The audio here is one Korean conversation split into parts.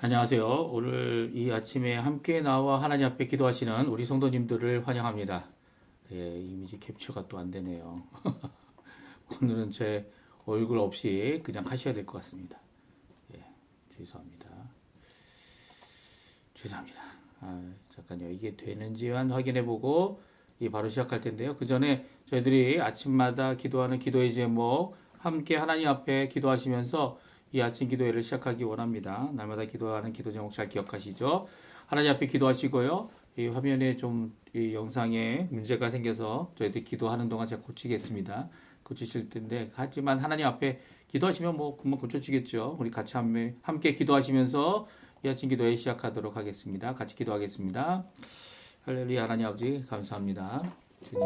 안녕하세요. 오늘 이 아침에 함께 나와 하나님 앞에 기도하시는 우리 성도님들을 환영합니다. 예, 이미지 캡처가 또 안 되네요. 오늘은 제 얼굴 없이 그냥 하셔야 될 것 같습니다. 예, 죄송합니다. 죄송합니다. 잠깐요. 이게 되는지만 확인해 보고 바로 시작할 텐데요. 그 전에 저희들이 아침마다 기도하는 기도의 제목 함께 하나님 앞에 기도하시면서 이 아침 기도회를 시작하기 원합니다. 날마다 기도하는 기도 제목 잘 기억하시죠? 하나님 앞에 기도하시고요. 이 화면에 좀 이 영상에 문제가 생겨서 저희들이 기도하는 동안 제가 고치겠습니다. 고치실 텐데 하지만 하나님 앞에 기도하시면 뭐 금방 고쳐지겠죠. 우리 같이 함께 기도하시면서 이 아침 기도회 시작하도록 하겠습니다. 같이 기도하겠습니다. 할렐루야. 하나님 아버지 감사합니다. 주님.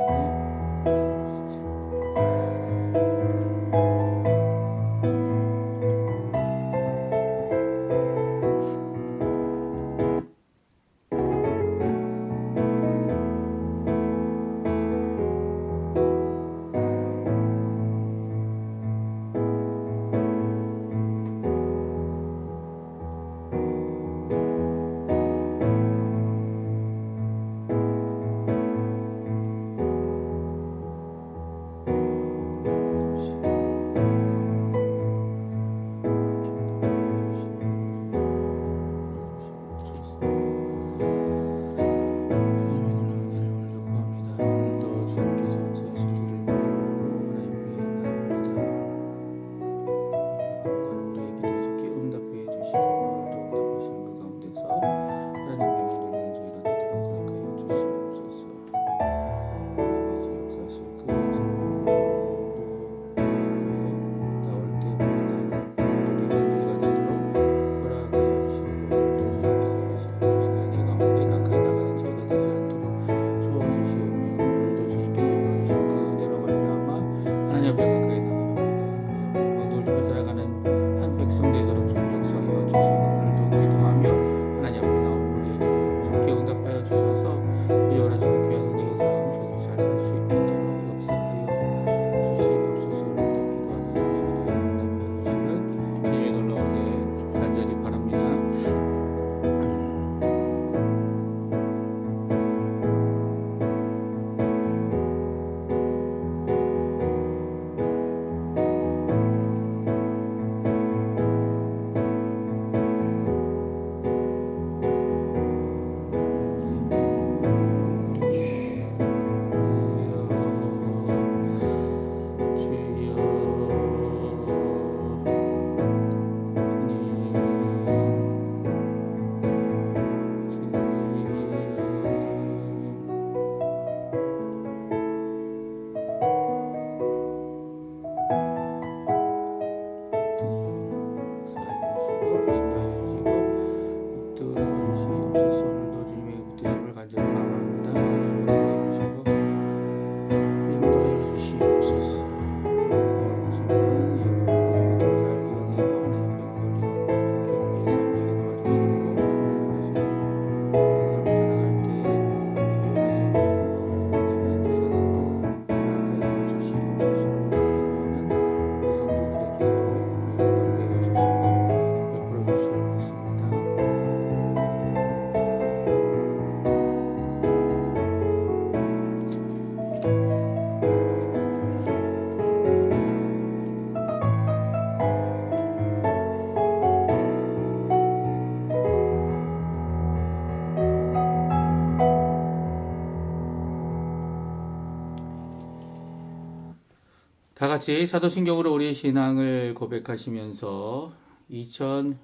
다 같이 사도신경으로 우리의 신앙을 고백하시면서 2025년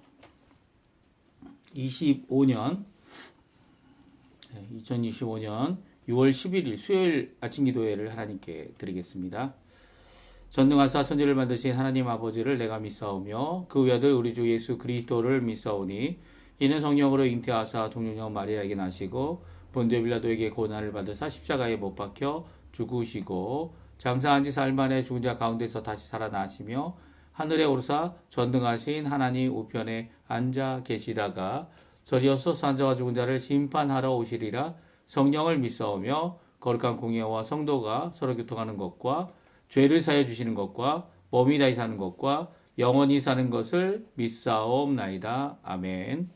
6월 11일 수요일 아침 기도회를 하나님께 드리겠습니다. 전능하사 선지를 만드신 하나님 아버지를 내가 믿사오며 그 외아들 우리 주 예수 그리스도를 믿사오니 이는 성령으로 잉태하사 동정녀 마리아에게 나시고 본디오 빌라도에게 고난을 받으사 십자가에 못 박혀 죽으시고 장사한 지 사흘 만에 죽은 자 가운데서 다시 살아나시며 하늘에 오르사 전능하신 하나님 우편에 앉아 계시다가 저리어서 산자와 죽은 자를 심판하러 오시리라. 성령을 믿사오며 거룩한 공예와 성도가 서로 교통하는 것과 죄를 사해 주시는 것과 몸이 다시 사는 것과 영원히 사는 것을 믿사옵나이다. 아멘.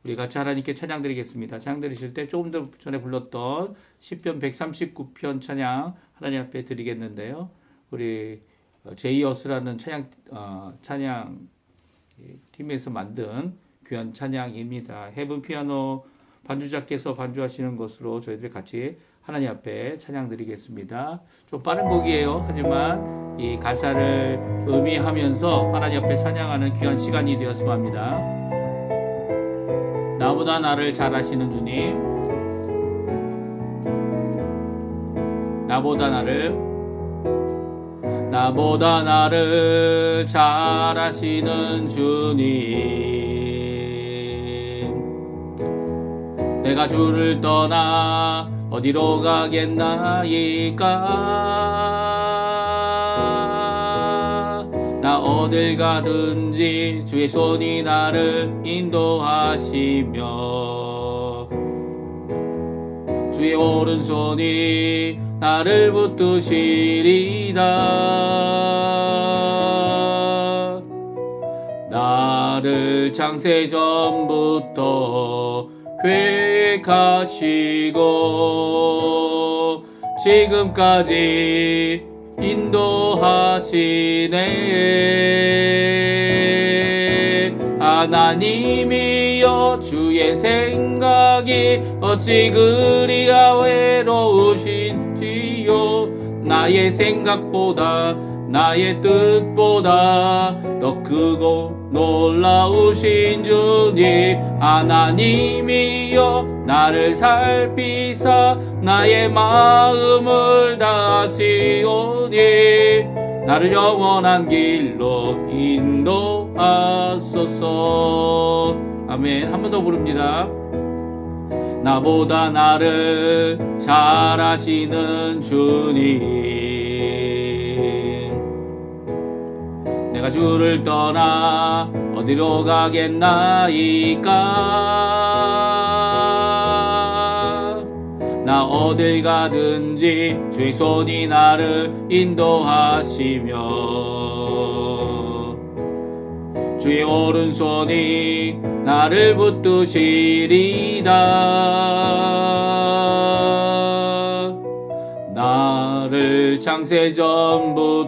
우리 같이 하나님께 찬양 드리겠습니다. 찬양 드리실 때 조금 더 전에 불렀던 시편 139편 찬양 하나님 앞에 드리겠는데요. 우리 제이어스라는 찬양 팀에서 만든 귀한 찬양입니다. 헤븐 피아노 반주자께서 반주하시는 것으로 저희들이 같이 하나님 앞에 찬양 드리겠습니다. 좀 빠른 곡이에요. 하지만 이 가사를 의미하면서 하나님 앞에 찬양하는 귀한 시간이 되었으면 합니다. 나보다 나를 잘 아시는 주님, 나보다 나를 잘 아시는 주님, 내가 주를 떠나 어디로 가겠나이까. 나 어딜 가든지 주의 손이 나를 인도하시며 주의 오른손이 나를 붙드시리다. 나를 창세전부터 계획하시고 지금까지 인도하시네. 하나님이여 주의 생각이 어찌 그리야 외로우신지요. 나의 생각보다 나의 뜻보다 더 크고 놀라우신 주님, 하나님이여 나를 살피사 나의 마음을 다하시오니 나를 영원한 길로 인도하소서. 아멘. 한 번 더 부릅니다. 나보다 나를 잘 아시는 주님, 내가 주를 떠나 어디로 가겠나이까. 나 어딜 가든지 주의 손이 나를 인도하시며 주의 오른손이 나를 붙드시리다. 나를 창세전부터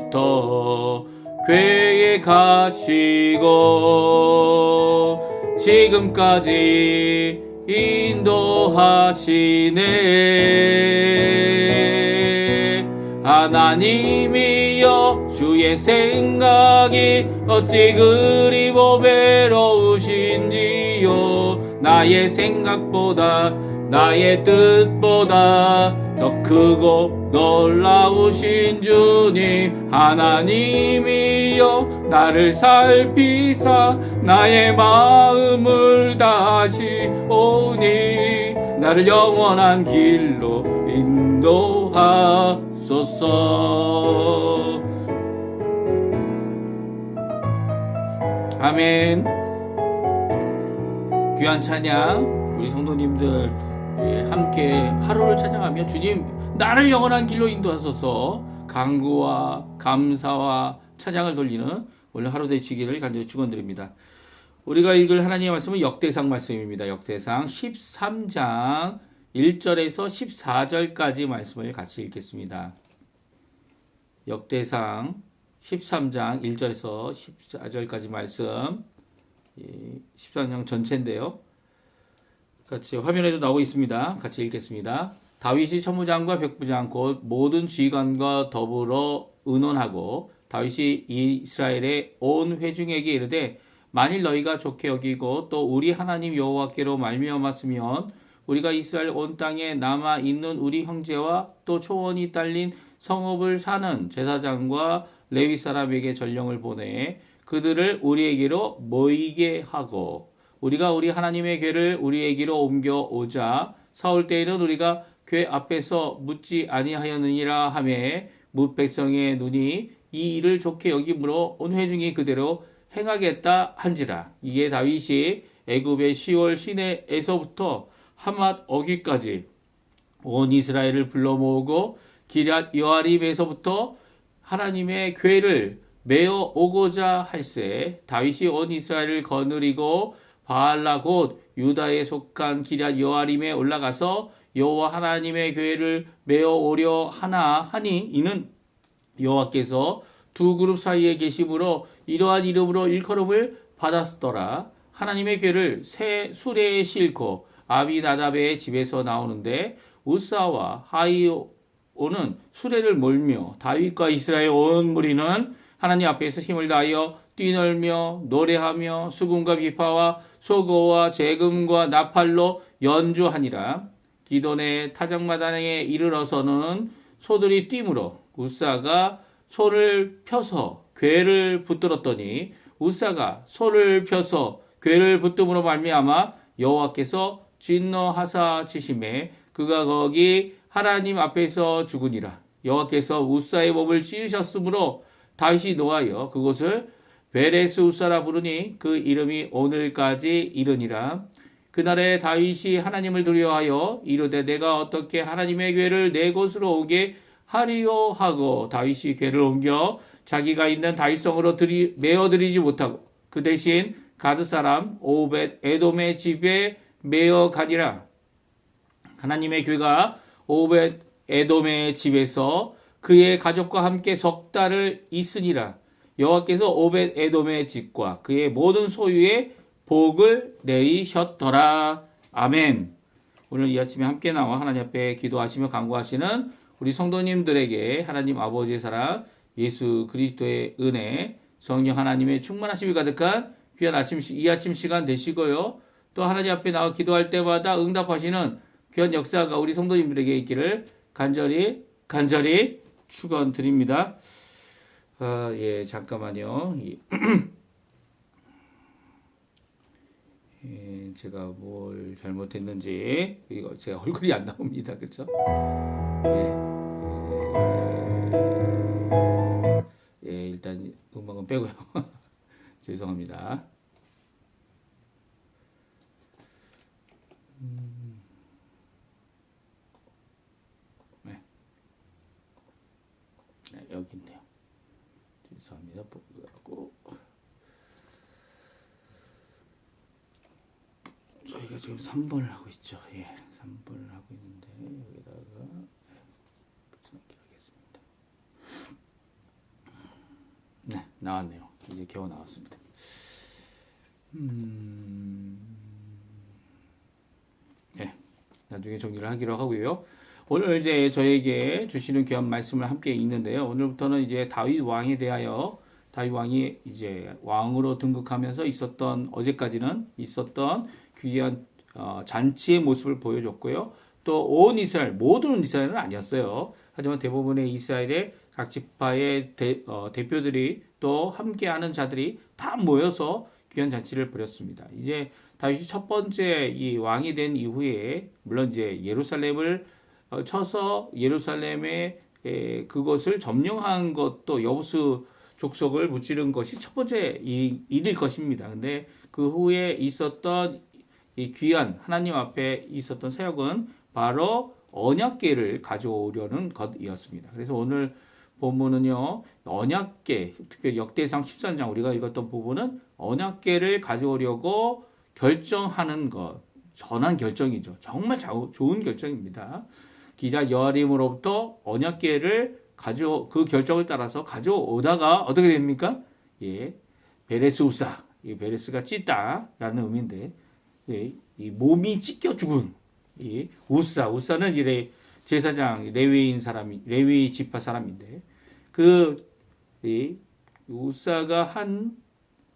계획하시고 지금까지 인도하시네. 하나님이여 주의 생각이 어찌 그리 외로우신지요. 나의 생각보다 나의 뜻보다 더 크고 놀라우신 주님, 하나님이여 나를 살피사 나의 마음을 다하시오니 나를 영원한 길로 인도하소서. 아멘. 귀한 찬양 우리 성도님들 함께 하루를 찬양하며 주님 나를 영원한 길로 인도하소서 간구와 감사와 찬양을 돌리는 오늘 하루 되시기를 간절히 축원드립니다. 우리가 읽을 하나님의 말씀은 역대상 말씀입니다. 역대상 13장 1절에서 14절까지 말씀을 같이 읽겠습니다. 역대상 13장 1절에서 14절까지 말씀, 13장 전체인데요. 같이 화면에도 나오고 있습니다. 같이 읽겠습니다. 다윗이 천부장과 백부장 곧 모든 지휘관과 더불어 의논하고 다윗이 이스라엘의 온 회중에게 이르되 만일 너희가 좋게 여기고 또 우리 하나님 여호와께로 말미암았으면 우리가 이스라엘 온 땅에 남아 있는 우리 형제와 또 초원이 딸린 성읍을 사는 제사장과 레위 사람에게 전령을 보내 그들을 우리에게로 모이게 하고 우리가 우리 하나님의 궤를 우리에게로 옮겨오자 사올 때에는 우리가 궤 앞에서 묻지 아니하였느니라 하매 뭇 백성의 눈이 이 일을 좋게 여김으로 온 회중이 그대로 행하겠다 한지라. 이에 다윗이 애굽의 시월 시내에서부터 하맛 어기까지 온 이스라엘을 불러 모으고 기럇 여아림에서부터 하나님의 궤를 메어 오고자 할세 다윗이 온 이스라엘을 거느리고 바알라 곧 유다에 속한 기럇 여아림에 올라가서 여호와 하나님의 교회를 메어 오려 하니 이는 여호와께서 두 그룹 사이에 계심으로 이러한 이름으로 일컬음을 받았더라. 하나님의 교회를 새 수레에 싣고 아비나답의 집에서 나오는데 우사와 하이오는 수레를 몰며 다윗과 이스라엘 온 무리는 하나님 앞에서 힘을 다하여 뛰놀며 노래하며 수금과 비파와 소고와 재금과 나팔로 연주하니라. 기돈의 타작마당에 이르러서는 소들이 뛰므로 우사가 소를 펴서 궤를 붙들었더니 우사가 소를 펴서 궤를 붙듦으로 말미암아 여호와께서 진노하사 치심에 그가 거기 하나님 앞에서 죽으니라. 여호와께서 우사의 몸을 찢으셨으므로 다윗이 노하여 그곳을 베레스 우사라 부르니 그 이름이 오늘까지 이르니라. 그날에 다윗이 하나님을 두려워하여 이르되 내가 어떻게 하나님의 궤를 내 곳으로 오게 하리요 하고 다윗이 궤를 옮겨 자기가 있는 다윗성으로 메어드리지 못하고 그 대신 가드 사람 오벳 에돔의 집에 메어 가니라. 하나님의 궤가 오벳 에돔의 집에서 그의 가족과 함께 석 달을 있으니라. 여호와께서 오벳 에돔의 집과 그의 모든 소유에 복을 내리셨더라. 아멘. 오늘 이 아침에 함께 나와 하나님 앞에 기도하시며 간구하시는 우리 성도님들에게 하나님 아버지의 사랑, 예수 그리스도의 은혜, 성령 하나님의 충만하심이 가득한 귀한 이 아침 시간 되시고요. 또 하나님 앞에 나와 기도할 때마다 응답하시는 귀한 역사가 우리 성도님들에게 있기를 간절히 축원드립니다. 예, 잠깐만요. 예, 제가 뭘 잘못했는지 이거 제가 얼굴이 안 나옵니다. 그렇죠? 예, 일단 음악은 빼고요. 죄송합니다. 네. 네, 여기 있네요. 죄송합니다. 보고 저희가 지금 3번을 하고 있죠. 예, 3번을 하고 있는데 여기다가 붙여넣기 하겠습니다. 네, 나왔네요. 이제 겨우 나왔습니다. 네, 나중에 정리를 하기로 하고요. 오늘 이제 저에게 주시는 귀한 말씀을 함께 읽는데요. 오늘부터는 이제 다윗 왕에 대하여 다윗 왕이 이제 왕으로 등극하면서 어제까지는 있었던 귀한 잔치의 모습을 보여줬고요. 또 온 이스라엘, 모든 이스라엘은 아니었어요. 하지만 대부분의 이스라엘의 각 지파의 대표들이 또 함께하는 자들이 다 모여서 귀한 잔치를 벌였습니다. 이제 다윗이 첫 번째 이 왕이 된 이후에 물론 이제 예루살렘을 쳐서 예루살렘의 그것을 점령한 것도 여부수 족속을 무찌른 것이 첫 번째 일일 것입니다. 근데 그 후에 있었던 이 귀한 하나님 앞에 있었던 사역은 바로 언약궤를 가져오려는 것이었습니다. 그래서 오늘 본문은요, 언약궤, 특별히 역대상 13장 우리가 읽었던 부분은 언약궤를 가져오려고 결정하는 것, 전한 결정이죠. 정말 좋은 결정입니다. 기럇 여아림으로부터 언약궤를 그 결정을 따라서 가져오다가 어떻게 됩니까? 예, 베레스 우사, 이 베레스가 찢다라는 의미인데, 예, 이 몸이 찢겨 죽은 이 우사는 이래 제사장 레위 지파 사람인데 이 우사가 한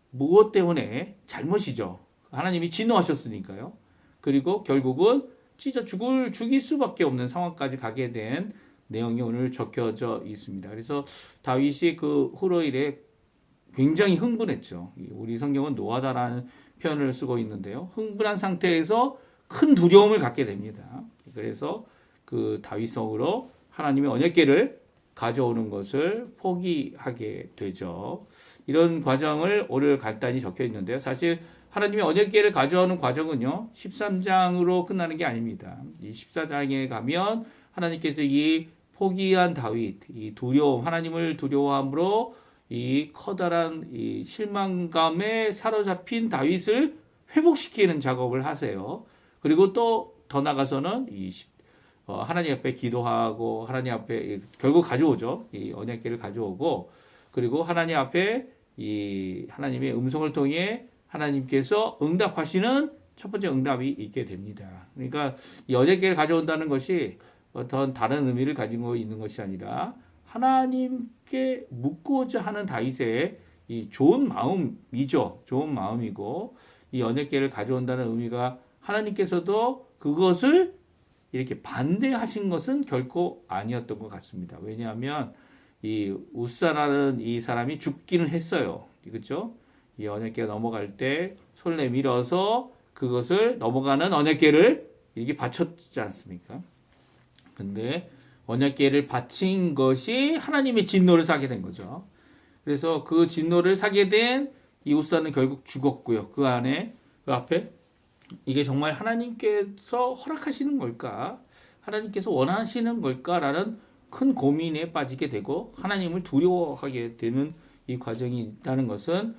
무엇 때문에 잘못이죠. 하나님이 진노하셨으니까요. 그리고 결국은 찢어 죽일 수밖에 없는 상황까지 가게 된 내용이 오늘 적혀져 있습니다. 그래서 다윗이 그 후로일에 굉장히 흥분했죠. 우리 성경은 노하다라는 표현을 쓰고 있는데요. 흥분한 상태에서 큰 두려움을 갖게 됩니다. 그래서 그 다윗성으로 하나님의 언약궤를 가져오는 것을 포기하게 되죠. 이런 과정을 오늘 간단히 적혀 있는데요. 사실 하나님의 언약궤를 가져오는 과정은요. 13장으로 끝나는 게 아닙니다. 이 14장에 가면 하나님께서 이 포기한 다윗, 이 두려움, 하나님을 두려워함으로 이 커다란 이 실망감에 사로잡힌 다윗을 회복시키는 작업을 하세요. 그리고 또 더 나가서는 하나님 앞에 기도하고 하나님 앞에 결국 가져오죠. 이 언약궤를 가져오고 그리고 하나님 앞에 이 하나님의 음성을 통해 하나님께서 응답하시는 첫 번째 응답이 있게 됩니다. 그러니까 이 언약궤를 가져온다는 것이 어떤 다른 의미를 가지고 있는 것이 아니라 하나님께 묻고자 하는 다윗의 이 좋은 마음이죠. 좋은 마음이고 이 언약궤를 가져온다는 의미가 하나님께서도 그것을 이렇게 반대하신 것은 결코 아니었던 것 같습니다. 왜냐하면 이 우사라는 이 사람이 죽기는 했어요. 그렇죠? 이 언약궤가 넘어갈 때 손을 내밀어서 그것을 넘어가는 언약궤를 이렇게 바쳤지 않습니까? 근데 언약궤를 바친 것이 하나님의 진노를 사게 된 거죠. 그래서 그 진노를 사게 된 이 우사는 결국 죽었고요. 그 앞에 이게 정말 하나님께서 허락하시는 걸까? 하나님께서 원하시는 걸까라는 큰 고민에 빠지게 되고 하나님을 두려워하게 되는 이 과정이 있다는 것은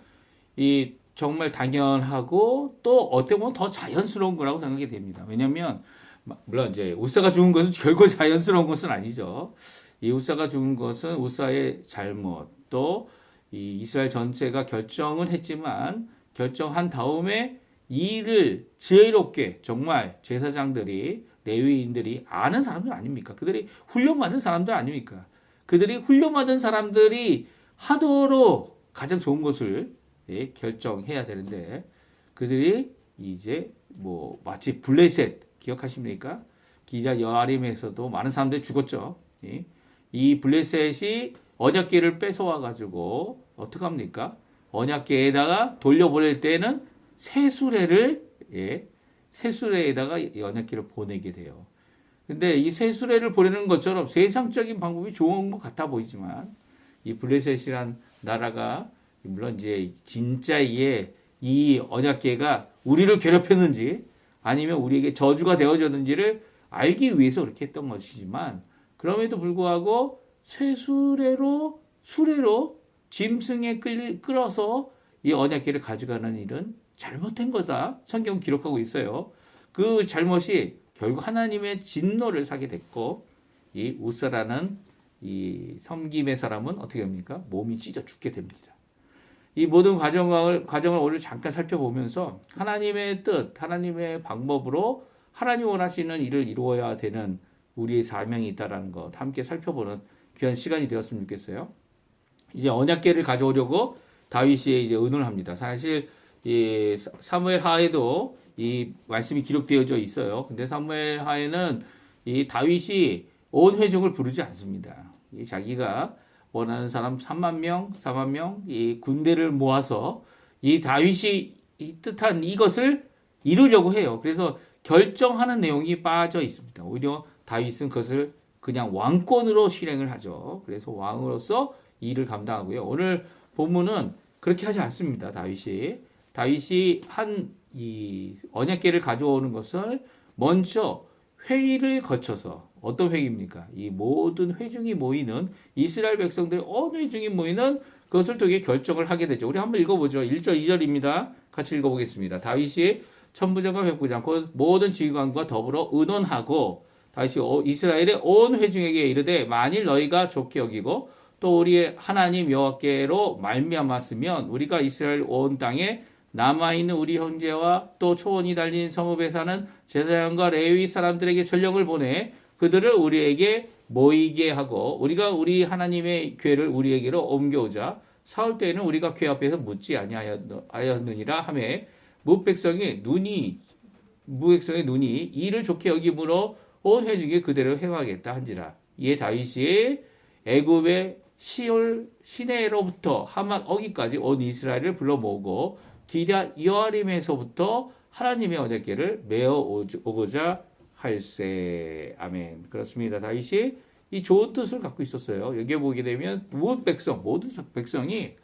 이 정말 당연하고 또 어떻게 보면 더 자연스러운 거라고 생각이 됩니다. 왜냐하면 물론 이제 우사가 죽은 것은 결코 자연스러운 것은 아니죠. 이 우사가 죽은 것은 우사의 잘못 또 이 이스라엘 전체가 결정은 했지만 결정한 다음에 이 일을 지혜롭게 정말 제사장들이 레위인들이 아는 사람들 아닙니까? 그들이 훈련받은 사람들 아닙니까? 그들이 훈련받은 사람들이 하도록 가장 좋은 것을 결정해야 되는데 그들이 이제 뭐 마치 블레셋 기억하십니까? 기럇 여아림에서도 많은 사람들이 죽었죠. 이 블레셋이 언약궤를 뺏어와 가지고 어떻게 합니까? 언약궤에다가 돌려보낼 때는 새수레에다가 언약궤를 보내게 돼요. 근데 이 새수레를 보내는 것처럼 세상적인 방법이 좋은 것 같아 보이지만 이 블레셋이란 나라가 물론 이제 진짜의 이 언약궤가 우리를 괴롭혔는지 아니면 우리에게 저주가 되어졌는지를 알기 위해서 그렇게 했던 것이지만 그럼에도 불구하고 수레로 짐승에 끌어서 이 언약궤를 가져가는 일은 잘못된 거다. 성경은 기록하고 있어요. 그 잘못이 결국 하나님의 진노를 사게 됐고 이 우사라는 이 섬김의 사람은 어떻게 합니까? 몸이 찢어 죽게 됩니다. 이 모든 과정을 오늘 잠깐 살펴보면서 하나님의 뜻, 하나님의 방법으로 하나님 원하시는 일을 이루어야 되는 우리의 사명이 있다는 것 함께 살펴보는 귀한 시간이 되었으면 좋겠어요. 이제 언약궤를 가져오려고 다윗이 이제 의논을 합니다. 사실 이 사무엘 하에도 이 말씀이 기록되어져 있어요. 근데 사무엘 하에는 이 다윗이 온 회중을 부르지 않습니다. 이 자기가 원하는 사람 3만 명, 4만 명, 이 군대를 모아서 이 다윗이 이 뜻한 이것을 이루려고 해요. 그래서 결정하는 내용이 빠져 있습니다. 오히려 다윗은 그것을 그냥 왕권으로 실행을 하죠. 그래서 왕으로서 이 일을 감당하고요. 오늘 본문은 그렇게 하지 않습니다. 다윗이 한 이 언약궤를 가져오는 것을 먼저 회의를 거쳐서 어떤 회의입니까? 이 모든 회중이 모이는 이스라엘 백성들의 온 회중이 모이는 그것을 통해 결정을 하게 되죠. 우리 한번 읽어보죠. 1절 2절입니다. 같이 읽어보겠습니다. 다윗이 천부장과 백부장 곧 모든 지휘관과 더불어 의논하고 다윗이 이스라엘의 온 회중에게 이르되 만일 너희가 좋게 여기고 또 우리의 하나님 여호와께로 말미암았으면 우리가 이스라엘 온 땅에 남아있는 우리 형제와 또 초원이 달린 성읍에 사는 제사장과 레위 사람들에게 전령을 보내 그들을 우리에게 모이게 하고 우리가 우리 하나님의 궤를 우리에게로 옮겨오자 사울 때에는 우리가 궤 앞에서 묻지 아니하였느니라 하매 무백성의 눈이 이를 좋게 여김으로 온 회중이 그대로 행하겠다 한지라. 이에 다윗이 애굽의 시올 시내로부터 하맛 어기까지 온 이스라엘을 불러 모으고 기럇 여아림에서부터 하나님의 언약궤를 메어 오고자 할세. 아멘. 그렇습니다. 다윗이 이 좋은 뜻을 갖고 있었어요. 여기에 보게 되면 모든 백성이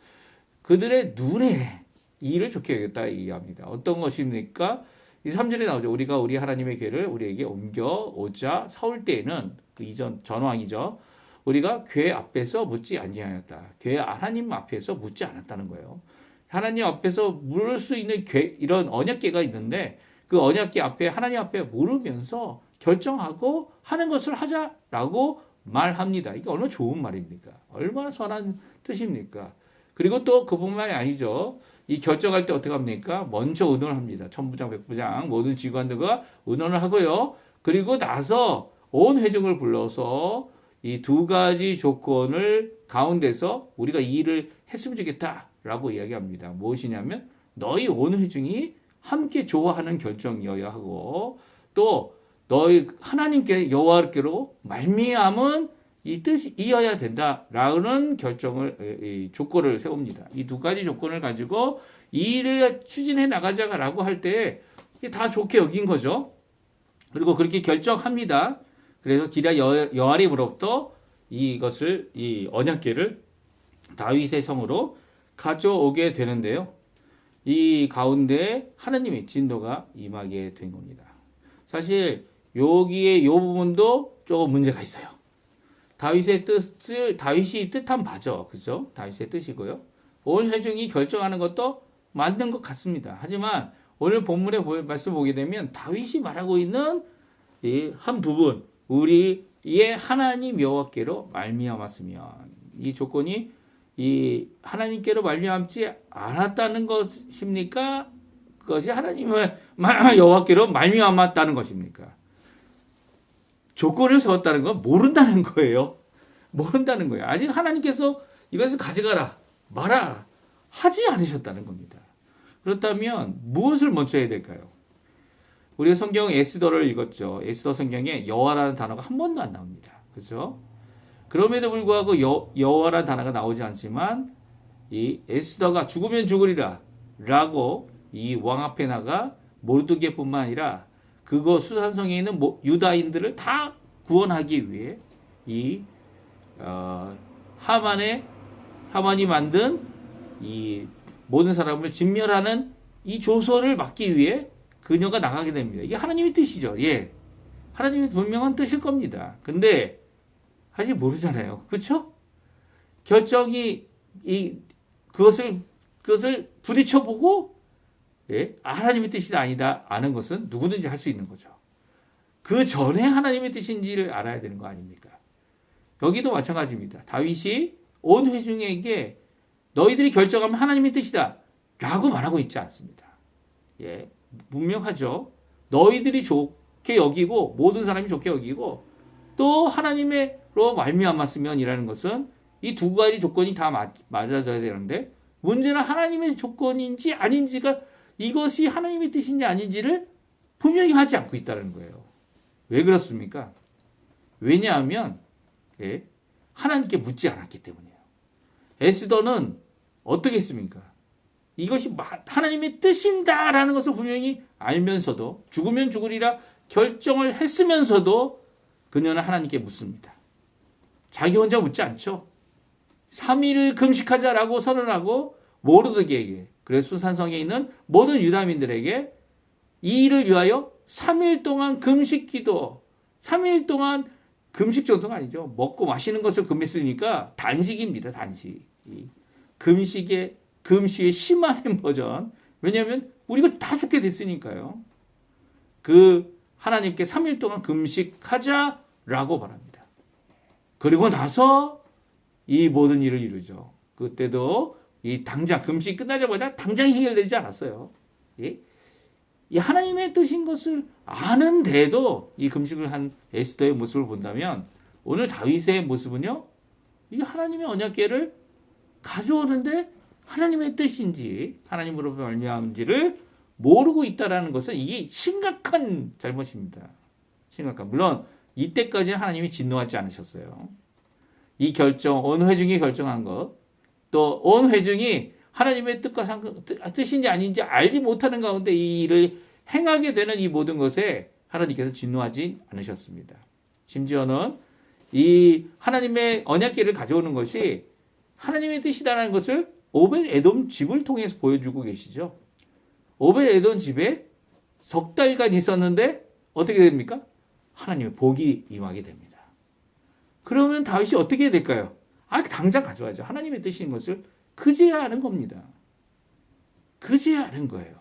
그들의 눈에 이 일을 좋게 여겼다 얘기합니다. 어떤 것입니까? 이 3절에 나오죠. 우리가 우리 하나님의 궤를 우리에게 옮겨오자 사울 때에는 그 이전 전왕이죠. 우리가 궤 앞에서 묻지 아니하였다. 궤 하나님 앞에서 묻지 않았다는 거예요. 하나님 앞에서 물을 수 있는 이런 언약궤가 있는데 그 언약궤 앞에 하나님 앞에 물으면서 결정하고 하는 것을 하자라고 말합니다. 이게 얼마나 좋은 말입니까? 얼마나 선한 뜻입니까? 그리고 또 그뿐만이 아니죠. 이 결정할 때 어떻게 합니까? 먼저 의논을 합니다. 천부장, 백부장 모든 지관들과 의논을 하고요. 그리고 나서 온 회중을 불러서 이 두 가지 조건을 가운데서 우리가 이 일을 했으면 좋겠다라고 이야기합니다. 무엇이냐면 너희 온 회중이 함께 좋아하는 결정이어야 하고 또 너희 하나님께 여호와께로 말미암은 이 뜻이 이어야 된다라는 조건을 세웁니다. 이 두 가지 조건을 가지고 이 일을 추진해 나가자라고 할 때 다 좋게 여긴 거죠. 그리고 그렇게 결정합니다. 그래서 기랴 여아림으로부터 이 언약궤를 다윗의 성으로 가져오게 되는데요. 이 가운데 하나님의 진노가 임하게 된 겁니다. 사실 여기에 이 부분도 조금 문제가 있어요. 다윗이 뜻한 바죠. 그죠? 다윗의 뜻이고요. 온 회중이 결정하는 것도 맞는 것 같습니다. 하지만 오늘 본문의 말씀 보게 되면 다윗이 말하고 있는 이 한 부분, 우리의 하나님 여호와께로 말미암았으면 이 조건이 이 하나님께로 말미암지 않았다는 것입니까? 그것이 하나님의 여호와께로 말미암았다는 것입니까? 조건을 세웠다는 건 모른다는 거예요. 모른다는 거예요. 아직 하나님께서 이것을 가져가라, 마라 하지 않으셨다는 겁니다. 그렇다면 무엇을 먼저 해야 될까요? 우리가 성경 에스더를 읽었죠. 에스더 성경에 여호와라는 단어가 한 번도 안 나옵니다. 그렇죠? 그럼에도 불구하고 여호와라는 단어가 나오지 않지만 이 에스더가 죽으면 죽으리라 라고 이 왕 앞에 나가 모르드게뿐만 아니라 그거 수산성에 있는 유다인들을 다 구원하기 위해 이 하만이 만든 이 모든 사람을 진멸하는 이 조서를 막기 위해 그녀가 나가게 됩니다. 이게 하나님의 뜻이죠. 예, 하나님의 분명한 뜻일 겁니다. 근데 아직 모르잖아요. 그렇죠? 결정이 그것을 부딪혀보고 예? 하나님의 뜻이 아니다 아는 것은 누구든지 할 수 있는 거죠. 그 전에 하나님의 뜻인지를 알아야 되는 거 아닙니까? 여기도 마찬가지입니다. 다윗이 온 회중에게 너희들이 결정하면 하나님의 뜻이다 라고 말하고 있지 않습니다. 예, 분명하죠. 너희들이 좋게 여기고 모든 사람이 좋게 여기고 또 하나님으로 말미암았으면이라는 것은 이 두 가지 조건이 다 맞아져야 되는데 문제는 하나님의 조건인지 아닌지가 이것이 하나님의 뜻인지 아닌지를 분명히 하지 않고 있다는 거예요. 왜 그렇습니까? 왜냐하면 예, 하나님께 묻지 않았기 때문이에요. 에스더는 어떻게 했습니까? 이것이 하나님의 뜻인다라는 것을 분명히 알면서도 죽으면 죽으리라 결정을 했으면서도 그녀는 하나님께 묻습니다. 자기 혼자 묻지 않죠. 3일을 금식하자라고 선언하고 모르드게에게 그래서 수산성에 있는 모든 유다민들에게 이 일을 위하여 3일 동안 금식기도 3일 동안 금식 정도가 아니죠. 먹고 마시는 것을 금했으니까 단식입니다. 단식. 금식의 심한 버전. 왜냐하면 우리가 다 죽게 됐으니까요. 그 하나님께 3일 동안 금식하자라고 말합니다. 그리고 나서 이 모든 일을 이루죠. 그때도 이 당장 금식 끝나자마자 당장 해결되지 않았어요. 이 하나님의 뜻인 것을 아는데도 이 금식을 한 에스더의 모습을 본다면 오늘 다윗의 모습은요. 이 하나님의 언약궤를 가져오는데 하나님의 뜻인지 하나님으로 말미암은지를 모르고 있다라는 것은 이게 심각한 잘못입니다. 물론 이때까지는 하나님이 진노하지 않으셨어요. 이 결정, 온 회중이 결정한 것, 또 온 회중이 하나님의 뜻인지 아닌지 알지 못하는 가운데 이 일을 행하게 되는 이 모든 것에 하나님께서 진노하지 않으셨습니다. 심지어는 이 하나님의 언약궤를 가져오는 것이 하나님의 뜻이다라는 것을 오벳에돔 집을 통해서 보여주고 계시죠. 오벳에돔 집에 석 달간 있었는데 어떻게 됩니까? 하나님의 복이 임하게 됩니다. 그러면 다윗이 어떻게 해야 될까요? 당장 가져와야죠. 하나님의 뜻인 것을 그제야 아는 겁니다. 그제야 아는 거예요.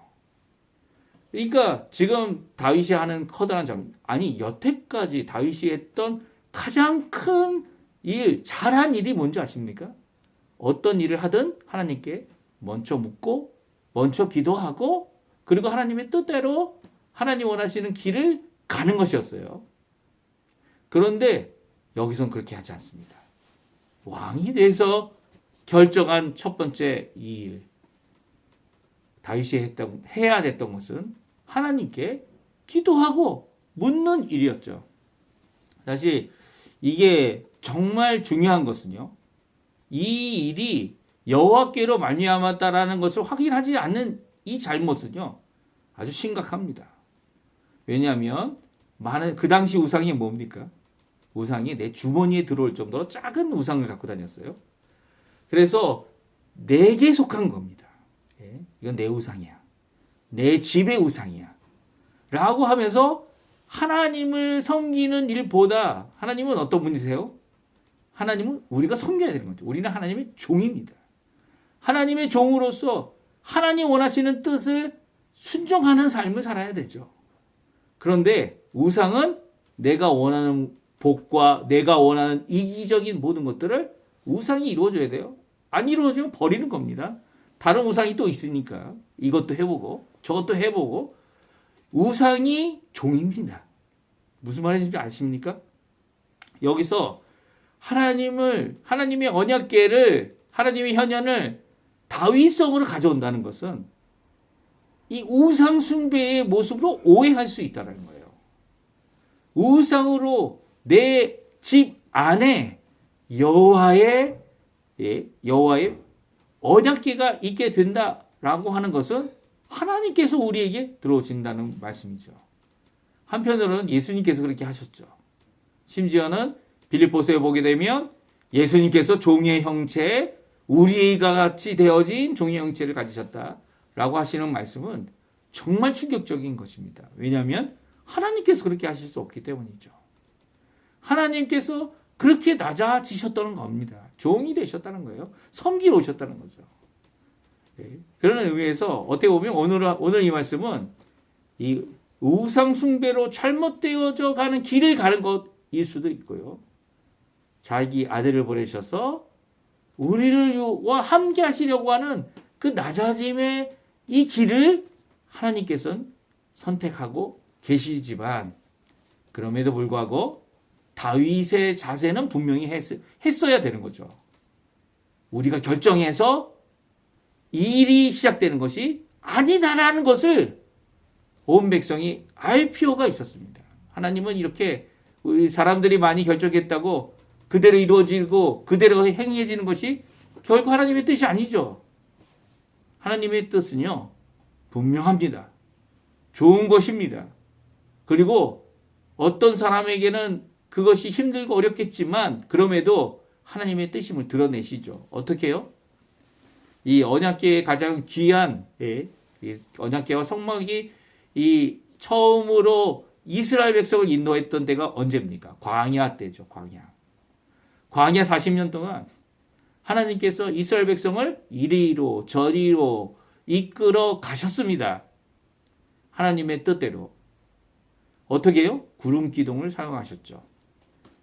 그러니까 지금 다윗이 하는 커다란 점, 여태까지 다윗이 했던 가장 큰 일, 잘한 일이 뭔지 아십니까? 어떤 일을 하든 하나님께 먼저 묻고, 먼저 기도하고, 그리고 하나님의 뜻대로 하나님 원하시는 길을 가는 것이었어요. 그런데 여기선 그렇게 하지 않습니다. 왕이 돼서 결정한 첫 번째 일, 다윗이 해야 됐던 것은 하나님께 기도하고 묻는 일이었죠. 사실 이게 정말 중요한 것은요, 이 일이 여호와께로 말미암았다라는 것을 확인하지 않는 이 잘못은요 아주 심각합니다. 왜냐하면 그 당시 우상이 뭡니까? 우상이 내 주머니에 들어올 정도로 작은 우상을 갖고 다녔어요. 그래서 내게 속한 겁니다. 이건 내 우상이야. 내 집의 우상이야. 라고 하면서 하나님을 섬기는 일보다 하나님은 어떤 분이세요? 하나님은 우리가 섬겨야 되는 거죠. 우리는 하나님의 종입니다. 하나님의 종으로서 하나님 원하시는 뜻을 순종하는 삶을 살아야 되죠. 그런데 우상은 내가 원하는 복과 내가 원하는 이기적인 모든 것들을 우상이 이루어줘야 돼요. 안 이루어지면 버리는 겁니다. 다른 우상이 또 있으니까 이것도 해보고 저것도 해보고. 우상이 종입니다. 무슨 말인지 아십니까? 여기서 하나님의 언약궤를, 하나님의 현현을 다윗성으로 가져온다는 것은 이 우상 숭배의 모습으로 오해할 수 있다는 거예요. 우상으로 내 집 안에 여호와의 언약궤가 있게 된다라고 하는 것은 하나님께서 우리에게 들어오신다는 말씀이죠. 한편으로는 예수님께서 그렇게 하셨죠. 심지어는 빌립보서에 보게 되면 예수님께서 종의 형체에 우리가 같이 되어진 종의 형체를 가지셨다라고 하시는 말씀은 정말 충격적인 것입니다. 왜냐하면 하나님께서 그렇게 하실 수 없기 때문이죠. 하나님께서 그렇게 낮아지셨다는 겁니다. 종이 되셨다는 거예요. 섬기러 오셨다는 거죠. 그런 의미에서 어떻게 보면 오늘 이 말씀은 이 우상 숭배로 잘못되어져 가는 길을 가는 것일 수도 있고요. 자기 아들을 보내셔서 우리와 함께 하시려고 하는 그 낮아짐의 이 길을 하나님께서는 선택하고 계시지만, 그럼에도 불구하고 다윗의 자세는 분명히 했어야 되는 거죠. 우리가 결정해서 이 일이 시작되는 것이 아니다라는 것을 온 백성이 알 필요가 있었습니다. 하나님은 이렇게 우리 사람들이 많이 결정했다고 그대로 이루어지고 그대로 행해지는 것이 결국 하나님의 뜻이 아니죠. 하나님의 뜻은요, 분명합니다. 좋은 것입니다. 그리고 어떤 사람에게는 그것이 힘들고 어렵겠지만 그럼에도 하나님의 뜻임을 드러내시죠. 어떻게 해요? 이 언약궤의 가장 귀한 언약궤와 성막이 이 처음으로 이스라엘 백성을 인도했던 때가 언제입니까? 광야 때죠. 광야 40년 동안 하나님께서 이스라엘 백성을 이리로 저리로 이끌어 가셨습니다. 하나님의 뜻대로. 어떻게 해요? 구름 기둥을 사용하셨죠.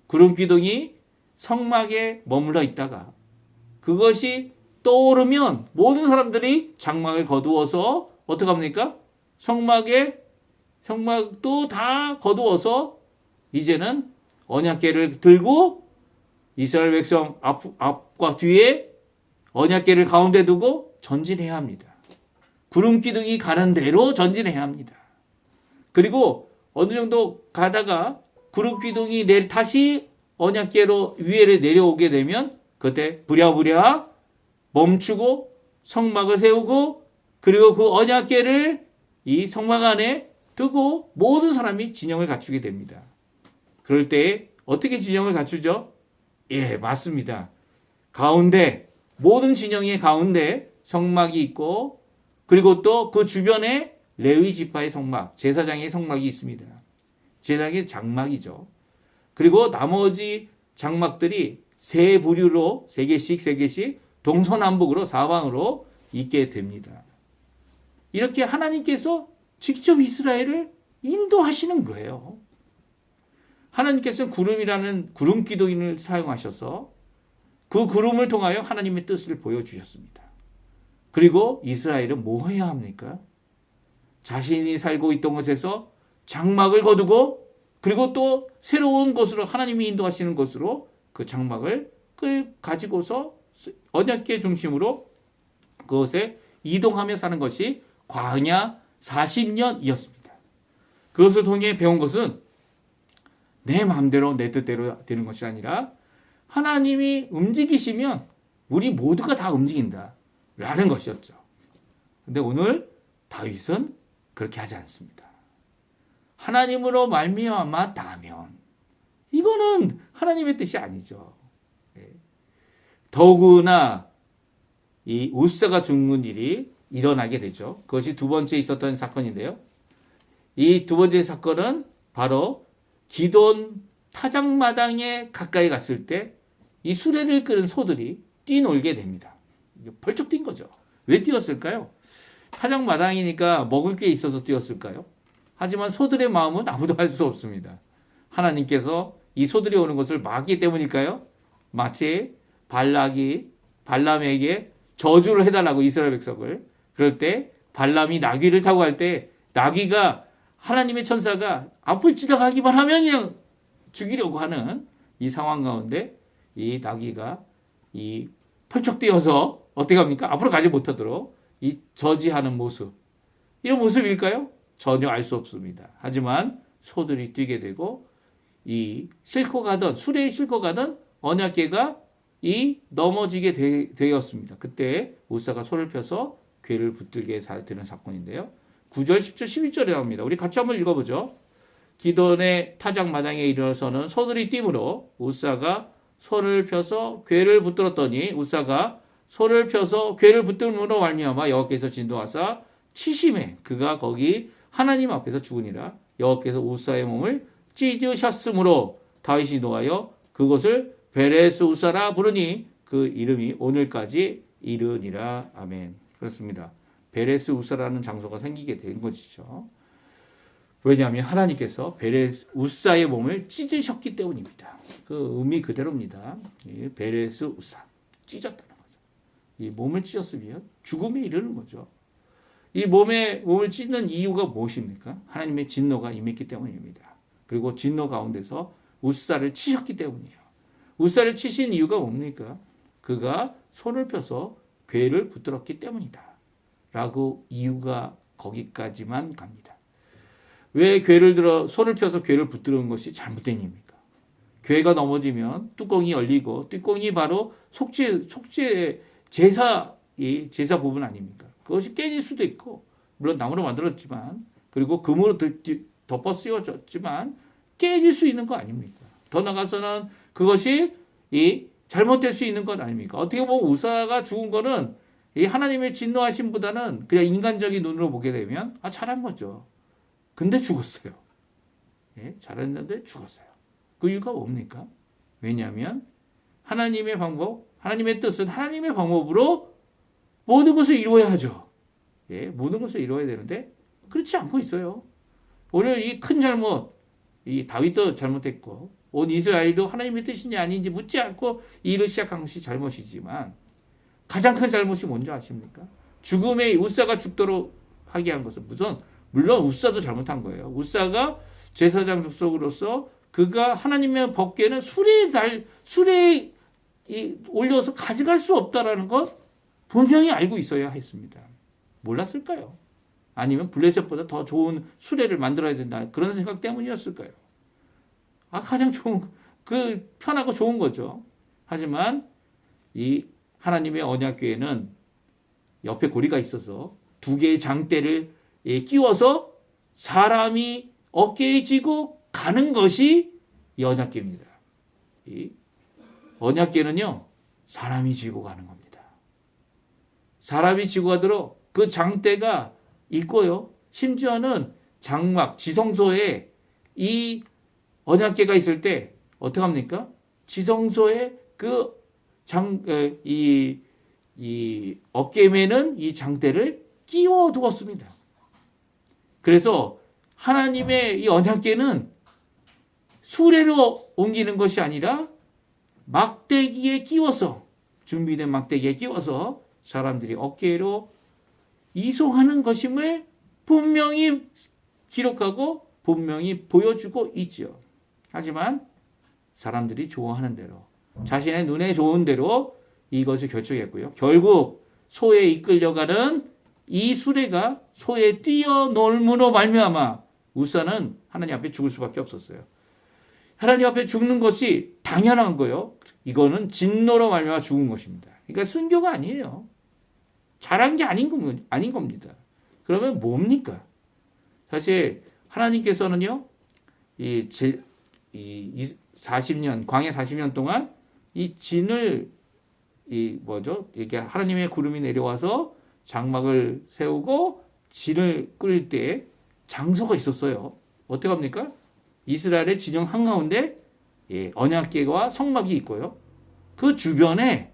구름 기둥이 성막에 머물러 있다가 그것이 떠오르면 모든 사람들이 장막을 거두어서 어떻게 합니까? 성막도 다 거두어서 이제는 언약궤를 들고 이스라엘 백성 앞과 뒤에 언약궤를 가운데 두고 전진해야 합니다. 구름 기둥이 가는 대로 전진해야 합니다. 그리고 어느 정도 가다가 구름 기둥이 다시 언약궤로 위에 내려오게 되면 그때 부랴부랴 멈추고 성막을 세우고 그리고 그 언약궤를 이 성막 안에 두고 모든 사람이 진영을 갖추게 됩니다. 그럴 때 어떻게 진영을 갖추죠? 예, 맞습니다. 가운데, 모든 진영의 가운데 성막이 있고 그리고 또 그 주변에 레위 지파의 성막, 제사장의 성막이 있습니다. 제사장의 장막이죠. 그리고 나머지 장막들이 세 부류로 세 개씩 동서남북으로 사방으로 있게 됩니다. 이렇게 하나님께서 직접 이스라엘을 인도하시는 거예요. 하나님께서는 구름이라는 구름 기둥을 사용하셔서 그 구름을 통하여 하나님의 뜻을 보여주셨습니다. 그리고 이스라엘은 뭐 해야 합니까? 자신이 살고 있던 곳에서 장막을 거두고 그리고 또 새로운 곳으로 하나님이 인도하시는 곳으로 그 장막을 가지고서 언약궤 중심으로 그것에 이동하며 사는 것이 광야 40년이었습니다. 그것을 통해 배운 것은 내 마음대로 내 뜻대로 되는 것이 아니라 하나님이 움직이시면 우리 모두가 다 움직인다 라는 것이었죠. 근데 오늘 다윗은 그렇게 하지 않습니다. 하나님으로 말미암아 다면 이거는 하나님의 뜻이 아니죠. 더구나 이 우사가 죽는 일이 일어나게 되죠. 그것이 두 번째 있었던 사건인데요. 이 두 번째 사건은 바로 기돈 타작마당에 가까이 갔을 때 이 수레를 끄는 소들이 뛰놀게 됩니다. 벌쩍 뛴 거죠. 왜 뛰었을까요? 타작마당이니까 먹을 게 있어서 뛰었을까요? 하지만 소들의 마음은 아무도 알 수 없습니다. 하나님께서 이 소들이 오는 것을 막기 때문일까요? 마치 발람에게 저주를 해달라고 이스라엘 백성을 그럴 때 발람이 나귀를 타고 갈 때 나귀가 하나님의 천사가 앞을 지나가기만 하면 그냥 죽이려고 하는 이 상황 가운데 이 나귀가 이 펄쩍 뛰어서 어떻게 합니까? 앞으로 가지 못하도록 이 저지하는 모습. 이런 모습일까요? 전혀 알 수 없습니다. 하지만 소들이 뛰게 되고 이 수레에 싣고 가던 언약궤가 이 넘어지게 되었습니다. 그때 우사가 소를 펴서 궤를 붙들게 되는 사건인데요. 9절, 10절, 11절에 나옵니다. 우리 같이 한번 읽어보죠. 기돈의 타작마당에 이르러서는 소들이 뛰므로 우사가 소를 펴서 궤를 붙들었더니 우사가 소를 펴서 궤를 붙들므로 말미암아 여호와께서 진동하사 치심에 그가 거기 하나님 앞에서 죽으니라. 여호와께서 우사의 몸을 찢으셨으므로 다윗이 노하여 그곳을 베레스 우사라 부르니 그 이름이 오늘까지 이르니라. 아멘. 그렇습니다. 베레스 우사라는 장소가 생기게 된 것이죠. 왜냐하면 하나님께서 베레스 우사의 몸을 찢으셨기 때문입니다. 그 의미 그대로입니다. 베레스 우사, 찢었다는 거죠. 이 몸을 찢었으면 죽음에 이르는 거죠. 이 몸을 찢는 이유가 무엇입니까? 하나님의 진노가 임했기 때문입니다. 그리고 진노 가운데서 우사를 치셨기 때문이에요. 우사를 치신 이유가 뭡니까? 그가 손을 펴서 궤를 붙들었기 때문이다. 라고 이유가 거기까지만 갑니다. 왜 손을 펴서 궤를 붙드는 것이 잘못된 일입니까? 궤가 넘어지면 뚜껑이 열리고 뚜껑이 바로 속죄 제사 부분 아닙니까? 그것이 깨질 수도 있고 물론 나무로 만들었지만 그리고 금으로 덮어 씌워졌지만 깨질 수 있는 거 아닙니까? 더 나아가서는 그것이 잘못될 수 있는 것 아닙니까? 어떻게 보면 우사가 죽은 거는 이 하나님의 진노하심보다는 그냥 인간적인 눈으로 보게 되면 잘한 거죠. 근데 죽었어요. 잘했는데 죽었어요. 그 이유가 뭡니까? 왜냐하면 하나님의 방법, 하나님의 뜻은 하나님의 방법으로 모든 것을 이루어야 하죠. 모든 것을 이루어야 되는데 그렇지 않고 있어요. 오늘 이 큰 잘못, 이 다윗도 잘못했고 온 이스라엘도 하나님의 뜻인지 아닌지 묻지 않고 이 일을 시작한 것이 잘못이지만 가장 큰 잘못이 뭔지 아십니까? 죽음의 우사가 죽도록 하게 한 것은 물론 우사도 잘못한 거예요. 우사가 제사장 족속으로서 그가 하나님의 법궤는 수레에 올려서 가져갈 수 없다라는 것 분명히 알고 있어야 했습니다. 몰랐을까요? 아니면 블레셋보다 더 좋은 수레를 만들어야 된다. 그런 생각 때문이었을까요? 가장 편하고 좋은 거죠. 하지만 이 하나님의 언약궤에는 옆에 고리가 있어서 두 개의 장대를 끼워서 사람이 어깨에 쥐고 가는 것이 이 언약궤입니다. 이 언약궤는요, 사람이 쥐고 가는 겁니다. 사람이 쥐고 가도록 그 장대가 있고요. 심지어는 장막, 지성소에 이 언약궤가 있을 때 어떻게 합니까? 지성소에 이 어깨에 매는 이 장대를 끼워 두었습니다. 그래서 하나님의 이 언약궤는 수레로 옮기는 것이 아니라 막대기에 끼워서, 준비된 막대기에 끼워서 사람들이 어깨로 이송하는 것임을 분명히 기록하고 분명히 보여주고 있죠. 하지만 사람들이 좋아하는 대로, 자신의 눈에 좋은 대로 이것을 결정했고요. 결국 소에 이끌려가는 이 수레가 소에 뛰어놀므로 말미암아 우사는 하나님 앞에 죽을 수밖에 없었어요. 하나님 앞에 죽는 것이 당연한 거예요. 이거는 진노로 말미암아 죽은 것입니다. 그러니까 순교가 아니에요. 잘한 게 아닌 겁니다. 그러면 뭡니까? 사실 하나님께서는요, 이 40년, 광야 40년 동안 이 진을, 이게 하나님의 구름이 내려와서 장막을 세우고 진을 끓일 때 장소가 있었어요. 어떻게 합니까? 이스라엘의 지정 한가운데 언약궤와 성막이 있고요. 그 주변에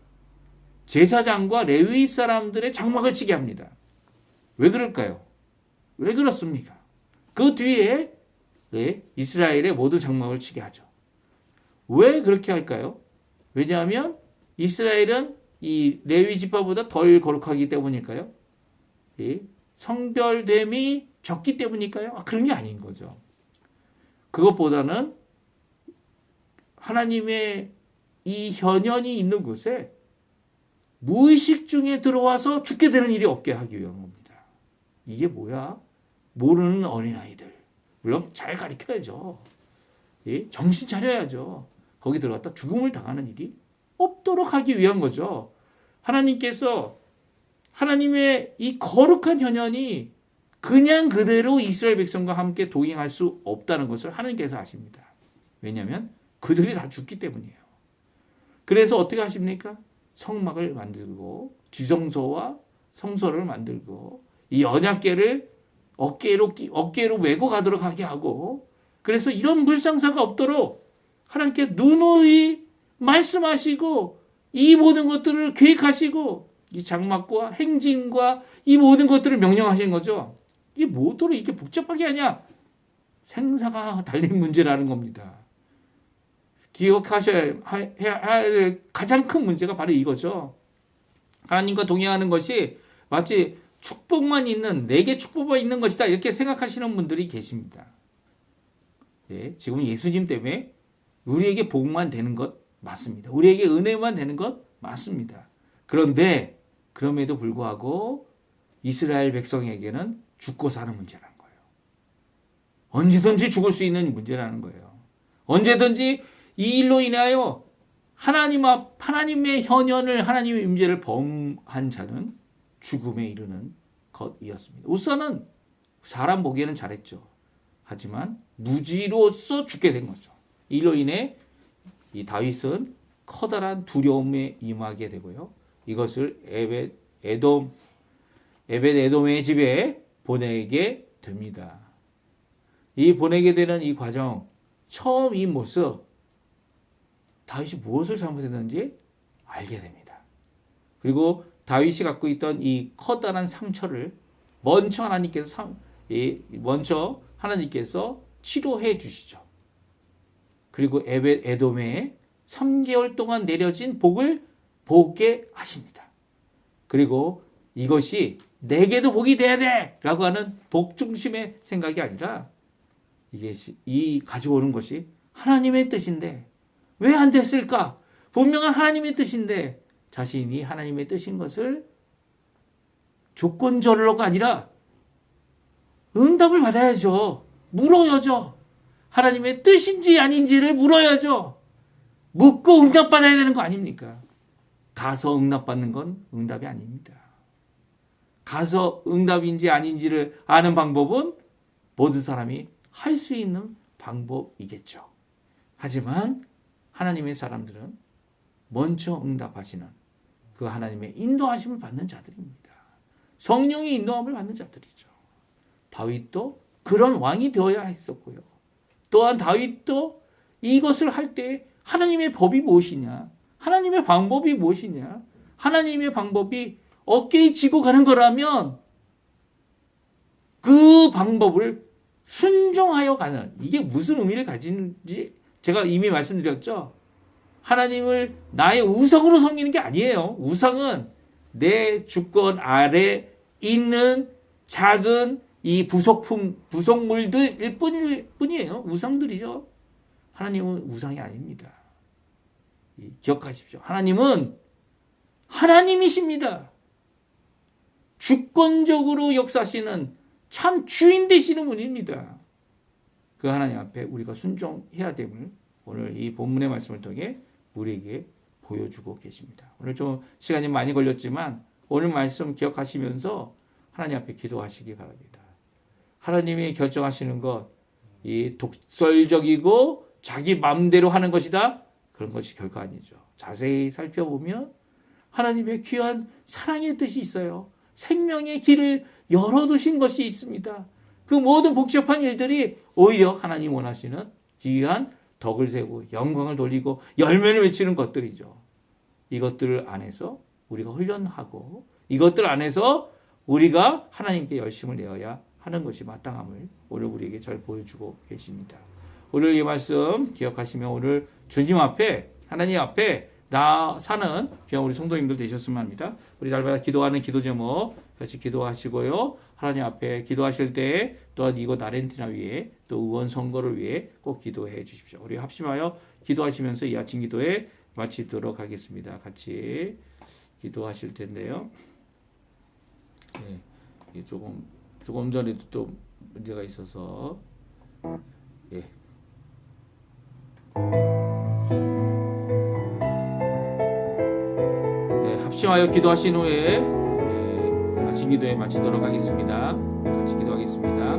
제사장과 레위 사람들의 장막을 치게 합니다. 왜 그럴까요? 왜 그렇습니까? 그 뒤에 이스라엘의 모든 장막을 치게 하죠. 왜 그렇게 할까요? 왜냐하면 이스라엘은 이 레위 지파보다 덜 거룩하기 때문일까요? 성별됨이 적기 때문일까요? 그런 게 아닌 거죠. 그것보다는 하나님의 이 현현이 있는 곳에 무의식 중에 들어와서 죽게 되는 일이 없게 하기 위한 겁니다. 이게 뭐야? 모르는 어린아이들. 물론 잘 가르쳐야죠. 정신 차려야죠. 거기 들어갔다 죽음을 당하는 일이 없도록 하기 위한 거죠. 하나님께서 하나님의 이 거룩한 현현이 그냥 그대로 이스라엘 백성과 함께 동행할 수 없다는 것을 하나님께서 아십니다. 왜냐하면 그들이 다 죽기 때문이에요. 그래서 어떻게 하십니까? 성막을 만들고 지성소와 성소를 만들고 이 언약궤를 어깨로 메고 가도록 하게 하고, 그래서 이런 불상사가 없도록 하나님께 누누이 말씀하시고 이 모든 것들을 계획하시고 이 장막과 행진과 이 모든 것들을 명령하신 거죠. 이게 뭐도록 이렇게 복잡하게 하냐? 생사가 달린 문제라는 겁니다. 기억하셔야 할 가장 큰 문제가 바로 이거죠. 하나님과 동행하는 것이 마치 축복만 있는, 내게 축복만 있는 것이다 이렇게 생각하시는 분들이 계십니다. 지금 예수님 때문에 우리에게 복만 되는 것 맞습니다. 우리에게 은혜만 되는 것 맞습니다. 그런데 그럼에도 불구하고 이스라엘 백성에게는 죽고 사는 문제라는 거예요. 언제든지 죽을 수 있는 문제라는 거예요. 언제든지 이 일로 인하여 하나님의 현현을, 하나님의 임재를 범한 자는 죽음에 이르는 것이었습니다. 우선은 사람 보기에는 잘했죠. 하지만 무지로서 죽게 된 거죠. 이로 인해 이 다윗은 커다란 두려움에 임하게 되고요. 이것을 에벳에돔의 집에 보내게 됩니다. 이 보내게 되는 이 과정, 처음 이 모습, 다윗이 무엇을 잘못했는지 알게 됩니다. 그리고 다윗이 갖고 있던 이 커다란 상처를 먼저 하나님께서 치료해 주시죠. 그리고 에돔에 3개월 동안 내려진 복을 보게 하십니다. 그리고 이것이 내게도 복이 돼야 돼! 라고 하는 복 중심의 생각이 아니라 이게 가져오는 것이 하나님의 뜻인데 왜 안 됐을까? 분명한 하나님의 뜻인데 자신이 하나님의 뜻인 것을 조건절로가 아니라 응답을 받아야죠. 물어야죠. 하나님의 뜻인지 아닌지를 물어야죠. 묻고 응답받아야 되는 거 아닙니까? 가서 응답받는 건 응답이 아닙니다. 가서 응답인지 아닌지를 아는 방법은 모든 사람이 할 수 있는 방법이겠죠. 하지만 하나님의 사람들은 먼저 응답하시는 그 하나님의 인도하심을 받는 자들입니다. 성령의 인도함을 받는 자들이죠. 다윗도 그런 왕이 되어야 했었고요. 또한 다윗도 이것을 할 때 하나님의 법이 무엇이냐? 하나님의 방법이 무엇이냐? 하나님의 방법이 어깨에 지고 가는 거라면 그 방법을 순종하여 가는, 이게 무슨 의미를 가지는지 제가 이미 말씀드렸죠. 하나님을 나의 우상으로 섬기는 게 아니에요. 우상은 내 주권 아래 있는 작은 이 부속물들일 뿐이에요. 우상들이죠. 하나님은 우상이 아닙니다. 기억하십시오. 하나님은 하나님이십니다. 주권적으로 역사하시는 참 주인 되시는 분입니다. 그 하나님 앞에 우리가 순종해야 됨을 오늘 이 본문의 말씀을 통해 우리에게 보여주고 계십니다. 오늘 좀 시간이 많이 걸렸지만 오늘 말씀 기억하시면서 하나님 앞에 기도하시기 바랍니다. 하나님이 결정하시는 것, 이 독설적이고 자기 마음대로 하는 것이다? 그런 것이 결코 아니죠. 자세히 살펴보면 하나님의 귀한 사랑의 뜻이 있어요. 생명의 길을 열어두신 것이 있습니다. 그 모든 복잡한 일들이 오히려 하나님 원하시는 귀한 덕을 세우고 영광을 돌리고 열매를 맺히는 것들이죠. 이것들 안에서 우리가 훈련하고 이것들 안에서 우리가 하나님께 열심을 내어야 하는 것이 마땅함을 오늘 우리에게 잘 보여주고 계십니다. 오늘 이 말씀 기억하시면 오늘 주님 앞에, 하나님 앞에 나 사는 귀한 우리 성도님들 되셨으면 합니다. 우리 날마다 기도하는 기도 제목 같이 기도하시고요. 하나님 앞에 기도하실 때 또한 이곳 아르헨티나 위에 또 의원 선거를 위해 꼭 기도해 주십시오. 우리 합심하여 기도하시면서 이 아침 기도에 마치도록 하겠습니다. 같이 기도하실 텐데요. 네, 조금 전에도 또 문제가 있어서 예. 합심하여 기도하신 후에 아침 기도에 마치도록 하겠습니다. 같이 기도하겠습니다.